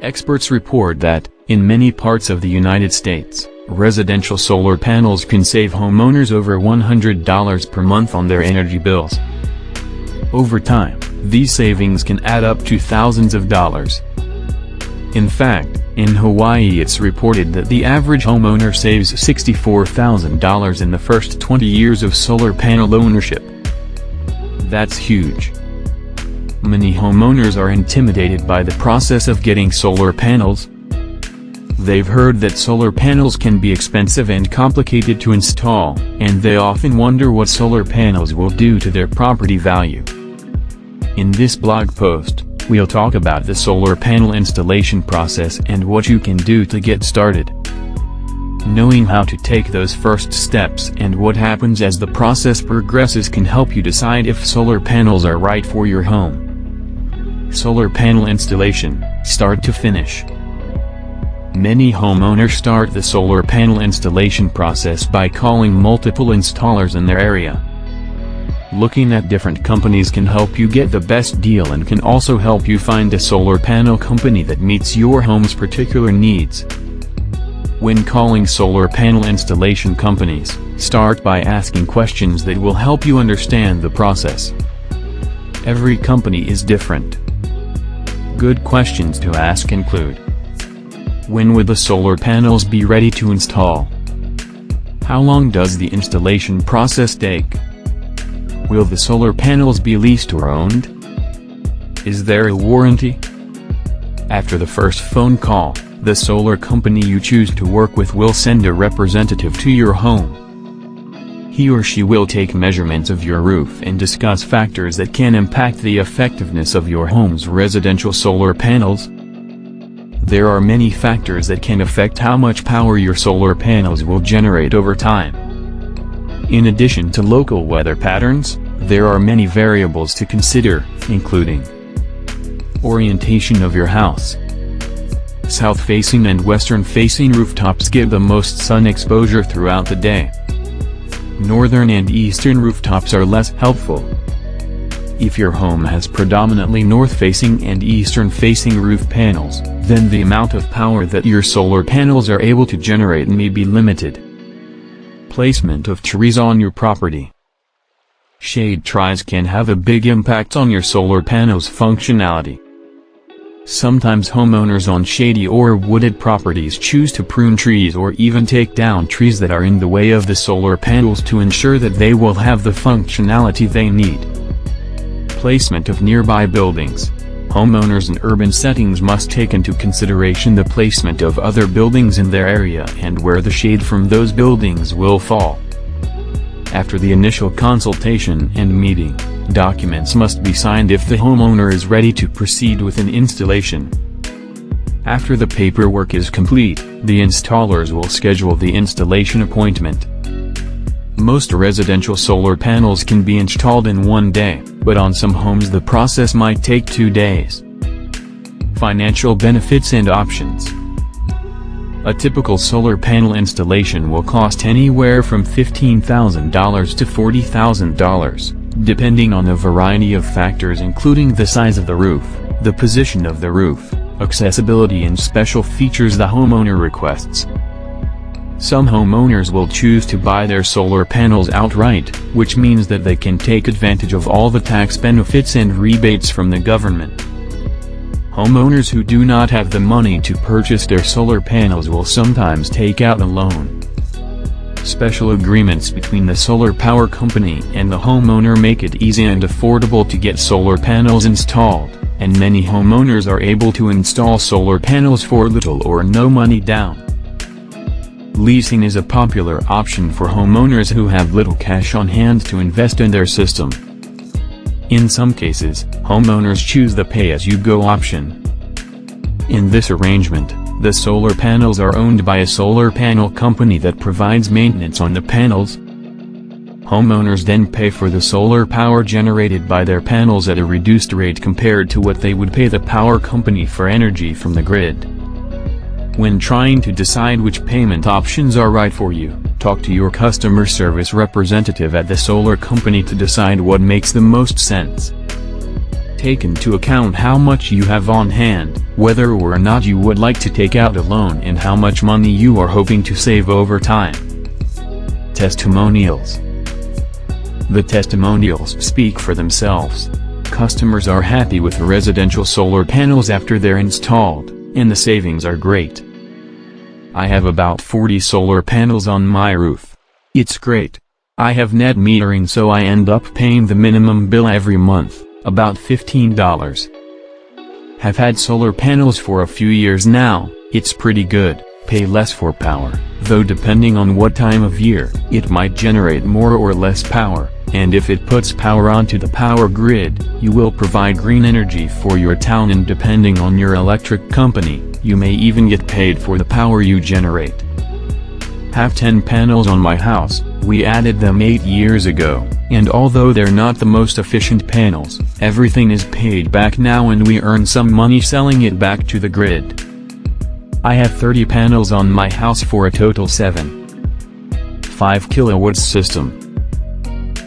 Experts report that, in many parts of the United States, residential solar panels can save homeowners over $100 per month on their energy bills. Over time, these savings can add up to thousands of dollars. In fact, in Hawaii it's reported that the average homeowner saves $64,000 in the first 20 years of solar panel ownership. That's huge. Many homeowners are intimidated by the process of getting solar panels. They've heard that solar panels can be expensive and complicated to install, and they often wonder what solar panels will do to their property value. In this blog post, we'll talk about the solar panel installation process and what you can do to get started. Knowing how to take those first steps and what happens as the process progresses can help you decide if solar panels are right for your home. Solar panel installation, start to finish. Many homeowners start the solar panel installation process by calling multiple installers in their area. Looking at different companies can help you get the best deal and can also help you find a solar panel company that meets your home's particular needs. When calling solar panel installation companies, start by asking questions that will help you understand the process. Every company is different. Good questions to ask include: when would the solar panels be ready to install? How long does the installation process take? Will the solar panels be leased or owned? Is there a warranty? After the first phone call, the solar company you choose to work with will send a representative to your home. He or she will take measurements of your roof and discuss factors that can impact the effectiveness of your home's residential solar panels. There are many factors that can affect how much power your solar panels will generate over time. In addition to local weather patterns, there are many variables to consider, including orientation of your house. South-facing and western-facing rooftops give the most sun exposure throughout the day. Northern and eastern rooftops are less helpful. If your home has predominantly north-facing and eastern-facing roof panels, then the amount of power that your solar panels are able to generate may be limited. Placement of trees on your property. Shade trees can have a big impact on your solar panels' functionality. Sometimes homeowners on shady or wooded properties choose to prune trees or even take down trees that are in the way of the solar panels to ensure that they will have the functionality they need. Placement of nearby buildings. Homeowners in urban settings must take into consideration the placement of other buildings in their area and where the shade from those buildings will fall. After the initial consultation and meeting, documents must be signed if the homeowner is ready to proceed with an installation. After the paperwork is complete, the installers will schedule the installation appointment. Most residential solar panels can be installed in one day, but on some homes the process might take 2 days. Financial benefits and options. A typical solar panel installation will cost anywhere from $15,000 to $40,000, depending on a variety of factors including the size of the roof, the position of the roof, accessibility and special features the homeowner requests. Some homeowners will choose to buy their solar panels outright, which means that they can take advantage of all the tax benefits and rebates from the government. Homeowners who do not have the money to purchase their solar panels will sometimes take out a loan. Special agreements between the solar power company and the homeowner make it easy and affordable to get solar panels installed, and many homeowners are able to install solar panels for little or no money down. Leasing is a popular option for homeowners who have little cash on hand to invest in their system. In some cases, homeowners choose the pay-as-you-go option. In this arrangement, the solar panels are owned by a solar panel company that provides maintenance on the panels. Homeowners then pay for the solar power generated by their panels at a reduced rate compared to what they would pay the power company for energy from the grid. When trying to decide which payment options are right for you, talk to your customer service representative at the solar company to decide what makes the most sense. take into account how much you have on hand, whether or not you would like to take out a loan, and how much money you are hoping to save over time. Testimonials. The testimonials speak for themselves. Customers are happy with residential solar panels after they're installed, and the savings are great. I have about 40 solar panels on my roof. It's great. I have net metering, so I end up paying the minimum bill every month, about $15. Have had solar panels for a few years now. It's pretty good. Pay less for power, though depending on what time of year, it might generate more or less power, and if it puts power onto the power grid, you will provide green energy for your town, and depending on your electric company, you may even get paid for the power you generate. Have 10 panels on my house. We added them 8 years ago, and although they're not the most efficient panels, everything is paid back now and we earn some money selling it back to the grid. I have 30 panels on my house for a total 7.5 kilowatts system.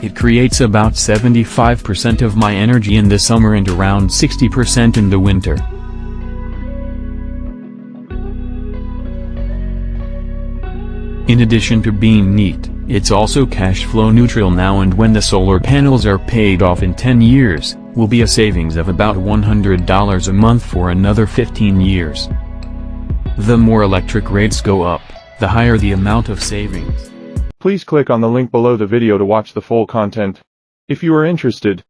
It creates about 75% of my energy in the summer and around 60% in the winter. In addition to being neat, it's also cash flow neutral now, and when the solar panels are paid off in 10 years, will be a savings of about $100 a month for another 15 years. The more electric rates go up, the higher the amount of savings. Please click on the link below the video to watch the full content. If you are interested,